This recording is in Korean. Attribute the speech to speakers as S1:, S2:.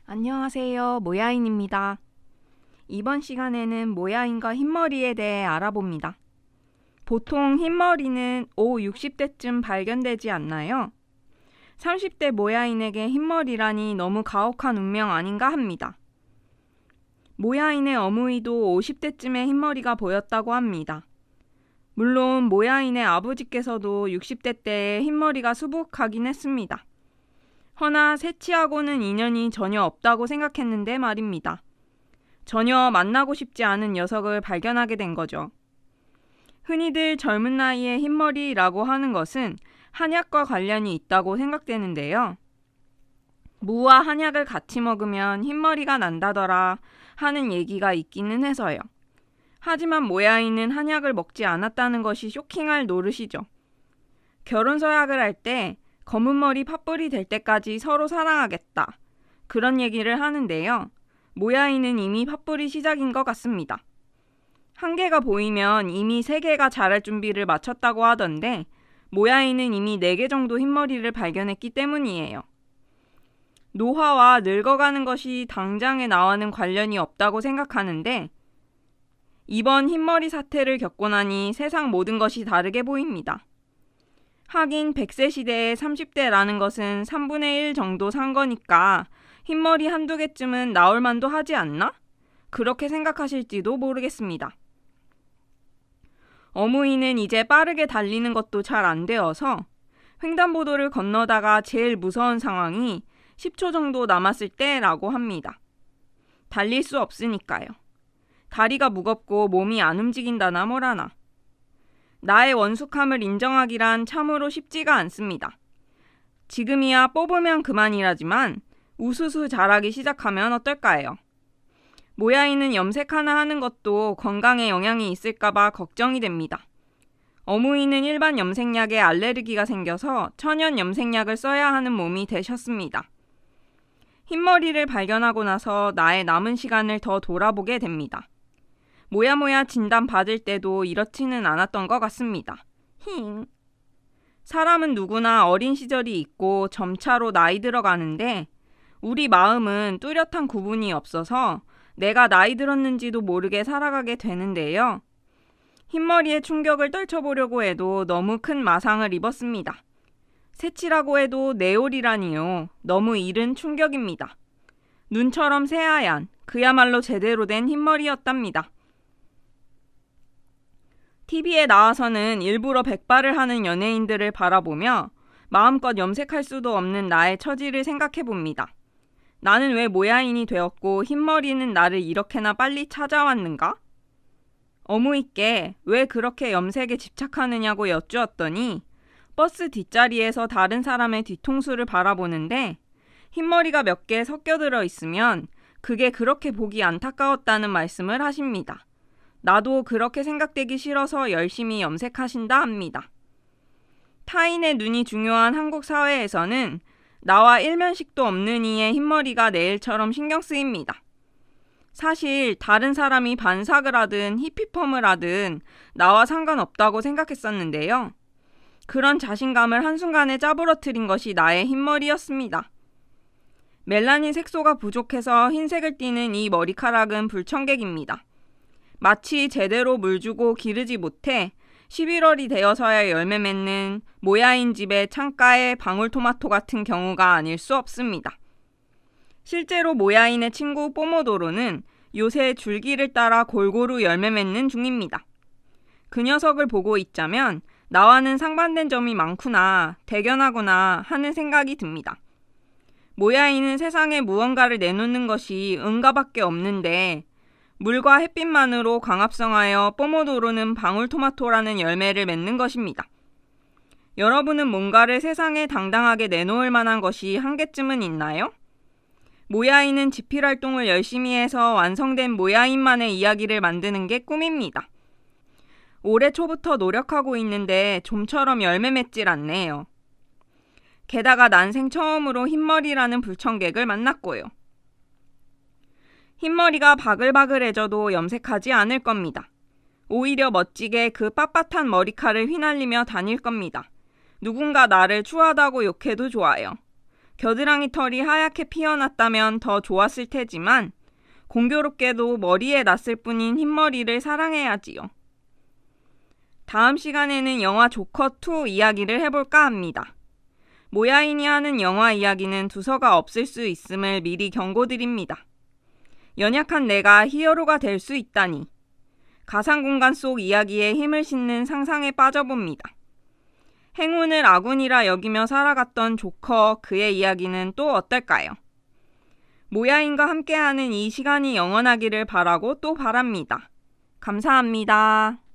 S1: 안녕하세요. 모야인입니다. 이번 시간에는 모야인과 흰머리에 대해 알아봅니다. 보통 흰머리는 60대쯤 발견되지 않나요? 30대 모야인에게 흰머리라니 너무 가혹한 운명 아닌가 합니다. 모야인의 어머니도 50대쯤에 흰머리가 보였다고 합니다. 물론 모야인의 아버지께서도 60대 때에 흰머리가 수북하긴 했습니다. 허나 세치하고는 인연이 전혀 없다고 생각했는데 말입니다. 전혀 만나고 싶지 않은 녀석을 발견하게 된 거죠. 흔히들 젊은 나이에 흰머리라고 하는 것은 한약과 관련이 있다고 생각되는데요. 무와 한약을 같이 먹으면 흰머리가 난다더라 하는 얘기가 있기는 해서요. 하지만 모야인은 한약을 먹지 않았다는 것이 쇼킹할 노릇이죠. 결혼 서약을 할 때 검은 머리 팥불이 될 때까지 서로 사랑하겠다. 그런 얘기를 하는데요. 모야인은 이미 팥불이 시작인 것 같습니다. 한 개가 보이면 이미 세 개가 자랄 준비를 마쳤다고 하던데 모야인은 이미 4개 정도 흰머리를 발견했기 때문이에요. 노화와 늙어가는 것이 당장의 나와는 관련이 없다고 생각하는데 이번 흰머리 사태를 겪고 나니 세상 모든 것이 다르게 보입니다. 하긴 100세 시대에 30대라는 것은 3분의 1 정도 산 거니까 흰머리 한두 개쯤은 나올 만도 하지 않나? 그렇게 생각하실지도 모르겠습니다. 어무이는 이제 빠르게 달리는 것도 잘 안 되어서 횡단보도를 건너다가 제일 무서운 상황이 10초 정도 남았을 때라고 합니다. 달릴 수 없으니까요. 다리가 무겁고 몸이 안 움직인다나 뭐라나. 나의 원숙함을 인정하기란 참으로 쉽지가 않습니다. 지금이야 뽑으면 그만이라지만 우수수 자라기 시작하면 어떨까요? 모야인은 염색 하나 하는 것도 건강에 영향이 있을까봐 걱정이 됩니다. 어무이는 일반 염색약에 알레르기가 생겨서 천연 염색약을 써야 하는 몸이 되셨습니다. 흰머리를 발견하고 나서 나의 남은 시간을 더 돌아보게 됩니다. 모야모야 진단 받을 때도 이렇지는 않았던 것 같습니다. 사람은 누구나 어린 시절이 있고 점차로 나이 들어가는데 우리 마음은 뚜렷한 구분이 없어서 내가 나이 들었는지도 모르게 살아가게 되는데요. 흰머리에 충격을 떨쳐보려고 해도 너무 큰 마상을 입었습니다. 새치라고 해도 내올이라니요. 너무 이른 충격입니다. 눈처럼 새하얀, 그야말로 제대로 된 흰머리였답니다. TV에 나와서는 일부러 백발을 하는 연예인들을 바라보며 마음껏 염색할 수도 없는 나의 처지를 생각해봅니다. 나는 왜 모야인이 되었고 흰머리는 나를 이렇게나 빨리 찾아왔는가? 어무있게 왜 그렇게 염색에 집착하느냐고 여쭈었더니 버스 뒷자리에서 다른 사람의 뒤통수를 바라보는데 흰머리가 몇 개 섞여 들어 있으면 그게 그렇게 보기 안타까웠다는 말씀을 하십니다. 나도 그렇게 생각되기 싫어서 열심히 염색하신다 합니다. 타인의 눈이 중요한 한국 사회에서는 나와 일면식도 없는 이의 흰머리가 내일처럼 신경 쓰입니다. 사실 다른 사람이 반삭을 하든 히피펌을 하든 나와 상관없다고 생각했었는데요. 그런 자신감을 한순간에 짜부러뜨린 것이 나의 흰머리였습니다. 멜라닌 색소가 부족해서 흰색을 띠는 이 머리카락은 불청객입니다. 마치 제대로 물 주고 기르지 못해 11월이 되어서야 열매 맺는 모야인 집의 창가의 방울토마토 같은 경우가 아닐 수 없습니다. 실제로 모야인의 친구 뽀모도로는 요새 줄기를 따라 골고루 열매 맺는 중입니다. 그 녀석을 보고 있자면 나와는 상반된 점이 많구나, 대견하구나 하는 생각이 듭니다. 모야인은 세상에 무언가를 내놓는 것이 응가밖에 없는데 물과 햇빛만으로 광합성하여 뽀모도로는 방울토마토라는 열매를 맺는 것입니다. 여러분은 뭔가를 세상에 당당하게 내놓을 만한 것이 한 개쯤은 있나요? 모야인은 집필활동을 열심히 해서 완성된 모야인만의 이야기를 만드는 게 꿈입니다. 올해 초부터 노력하고 있는데 좀처럼 열매 맺질 않네요. 게다가 난생 처음으로 흰머리라는 불청객을 만났고요. 흰머리가 바글바글해져도 염색하지 않을 겁니다. 오히려 멋지게 그 빳빳한 머리카락을 휘날리며 다닐 겁니다. 누군가 나를 추하다고 욕해도 좋아요. 겨드랑이 털이 하얗게 피어났다면 더 좋았을 테지만 공교롭게도 머리에 났을 뿐인 흰머리를 사랑해야지요. 다음 시간에는 영화 조커2 이야기를 해볼까 합니다. 모야인이 하는 영화 이야기는 두서가 없을 수 있음을 미리 경고드립니다. 연약한 내가 히어로가 될 수 있다니. 가상공간 속 이야기에 힘을 싣는 상상에 빠져봅니다. 행운을 악운이라 여기며 살아갔던 조커, 그의 이야기는 또 어떨까요? 모야인과 함께하는 이 시간이 영원하기를 바라고 또 바랍니다. 감사합니다.